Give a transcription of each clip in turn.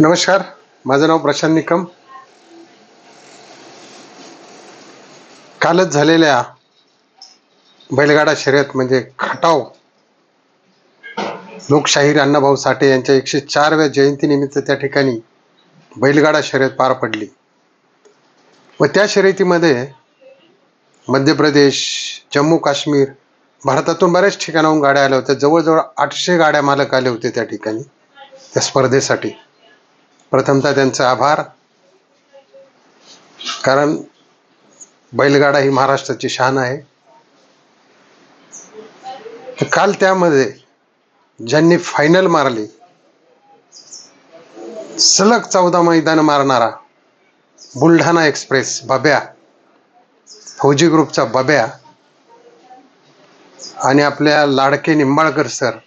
नमस्कार, माझं नाव प्रशांत निकम. कालच झालेल्या बैलगाडा शर्यत म्हणजे खटाव लोकशाहीर अण्णाभाऊ साठे यांच्या 104व्या जयंतीनिमित्त त्या ठिकाणी बैलगाडा शर्यत पार पडली व त्या शर्यतीमध्ये मध्य प्रदेश, जम्मू काश्मीर, भारतातून बऱ्याच ठिकाणाहून गाड्या आल्या होत्या. जवळजवळ 800 गाड्या मालक आले होते त्या ठिकाणी त्या स्पर्धेसाठी. प्रथमतः त्यांचा आभार, कारण बैलगाडा ही महाराष्ट्राची शान आहे. तर काल त्यामध्ये ज्यांनी फायनल मारली, सलग 14 मैदान मारणारा बुलढाणा एक्सप्रेस बब्या, फौजी ग्रुपचा बब्या आणि आपल्या लाडके निंबाळकर सर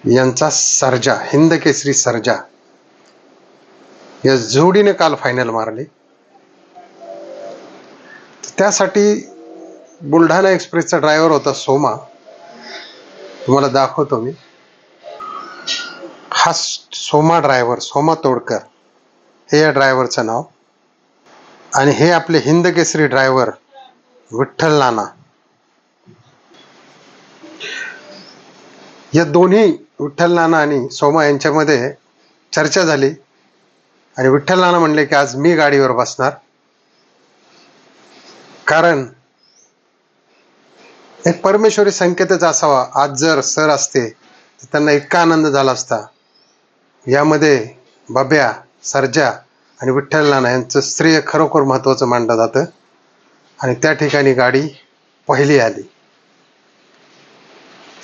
यांचा सर्जा, हिंद केसरी सर्जा, या जोडीने काल फायनल मारली. त्यासाठी बुलढाणा एक्सप्रेसचा ड्रायव्हर होता सोमा. तुम्हाला दाखवतो मी. हा सोमा ड्रायव्हर, सोमा तोडकर हे या ड्रायव्हरचं नाव. आणि हे आपले हिंद केसरी ड्रायव्हर विठ्ठल नाना. या दोन्ही विठ्ठल नाना आणि सोमा यांच्यामध्ये चर्चा झाली आणि विठ्ठल नाना म्हणले की आज मी गाडीवर बसणार, कारण एक परमेश्वरी संकेतच असावा. आज जर सर असते तर त्यांना इतका आनंद झाला असता. यामध्ये बब्या, सर्जा आणि विठ्ठल नाना यांचं श्रेय खरोखर महत्त्वाचं मानलं जातं. आणि त्या ठिकाणी गाडी पहिली आली.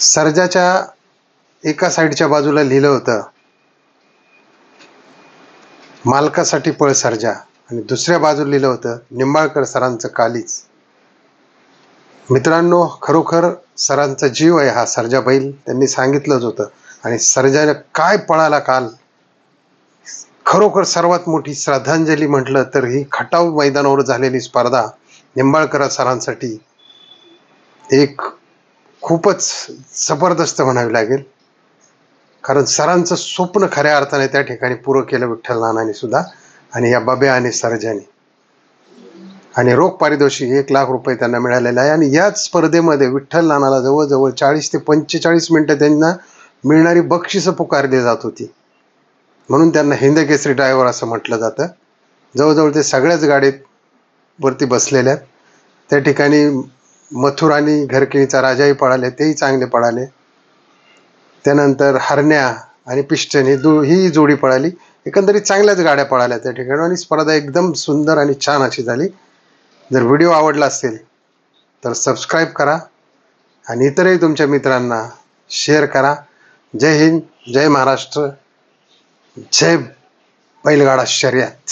सर्जाच्या एका साईडच्या बाजूला लिहिलं होतं मालकासाठी पळ सर्जा, आणि दुसऱ्या बाजूला लिहिलं होतं निंबाळकर सरांचं कालीच. मित्रांनो, खरोखर सरांचा जीव आहे हा सर्जा बैल, त्यांनी सांगितलंच होतं. आणि सर्जाने काय पळाला काल, खरोखर सर्वात मोठी श्रद्धांजली म्हटलं तर ही खटाव मैदानावर झालेली स्पर्धा निंबाळकर सरांसाठी एक खूपच जबरदस्त म्हणावी लागेल. कारण सरांचं स्वप्न खऱ्या अर्थाने त्या ठिकाणी पुरं केलं विठ्ठल नानाने सुद्धा, आणि या बब्या आणि सर्जाने. आणि रोख पारितोषिक 1 लाख रुपये त्यांना मिळालेलं आहे. आणि याच स्पर्धेमध्ये विठ्ठल नानाला जवळजवळ 40 ते 45 मिनिटं त्यांना मिळणारी बक्षिसं पुकारली जात होती. म्हणून त्यांना हिंद केसरी ड्रायव्हर असं म्हटलं जातं. जवळजवळ ते सगळ्याच गाडीत वरती बसलेल्या आहेत. त्या ठिकाणी मथुर आणि घरकिणीचा राजाही पळाले, तेही चांगले पळाले. त्यानंतर हरण्या आणि पिस्टन ही जोडी पळाली. एकंदरीत चांगल्याच गाड्या पळाल्या त्या ठिकाणी आणि स्पर्धा एकदम सुंदर आणि छान अशी झाली. जर व्हिडिओ आवडला असेल तर सबस्क्राईब करा आणि इतरही तुमच्या मित्रांना शेअर करा. जय हिंद, जय महाराष्ट्र, जय बैलगाडा शर्यत.